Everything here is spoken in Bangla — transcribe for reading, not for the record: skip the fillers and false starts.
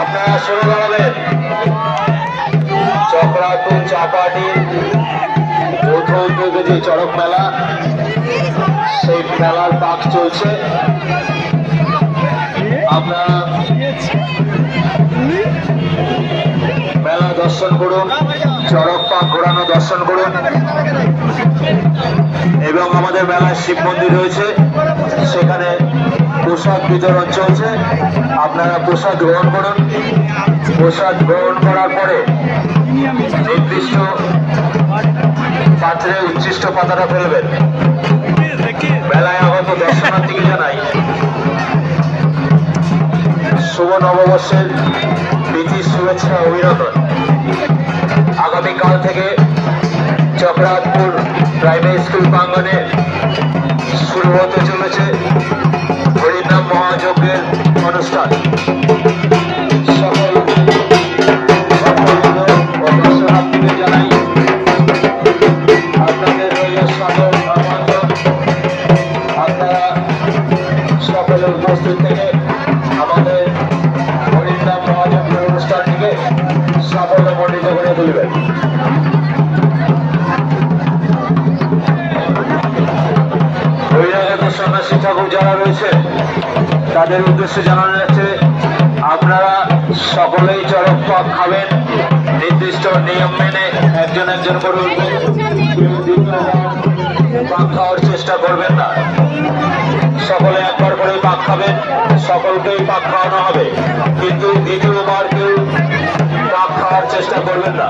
আপনারা শুরু করাবেন চক্রাতুল চাপাটি যৌথ উদ্যোগে যে চড়ক মেলা, সেই মেলার পাক চলছে। আপনারা মেলা দর্শন করুন, চড়ক পাক ঘোরানো দর্শন করুন এবং আমাদের মেলায় শিব মন্দির রয়েছে, সেখানে প্রসাদ বিতরণ চলছে। আপনারা প্রসাদ গ্রহণ করুন। প্রসাদ গ্রহণ করার পরে নির্দিষ্ট পাত্রে উচ্ছিষ্ট পাতাটা ফেলবেন। মেলায় আগত দর্শনার্থীকে জানাই শুভ নববর্ষের প্রীতি শুভেচ্ছা অভিনন্দন। আগামীকাল থেকে চক্রাতপুর প্রাইমারি স্কুল প্রাঙ্গণে শুরু হতে চলেছে হরিনাম মহাযজ্ঞের অনুষ্ঠান। সকল দর্শনার্থীদের জানাই আপনাদের রইল সাদর আমন্ত্রণ। আপনারা সকলে উপস্থিত থেকে আমাদের হরিনাম মহাযজ্ঞের অনুষ্ঠানটিকে সাফল্যমণ্ডিত করে তুলবেন। বহিরাগত সন্ন্যাসী ঠাকুর যারা রয়েছে তাদের উদ্দেশ্যে জানানো যাচ্ছে আপনারা সকলেই চড়ক পাক খাবেন নির্দিষ্ট নিয়ম মেনে, একজন একজন করে পাক খাওয়ার চেষ্টা করবেন না। সকলে একবার করে পাক খাবেন, সকলকেই পাক খাওয়ানো হবে, কিন্তু দ্বিতীয়বার কেউ পাক খাওয়ার চেষ্টা করবেন না।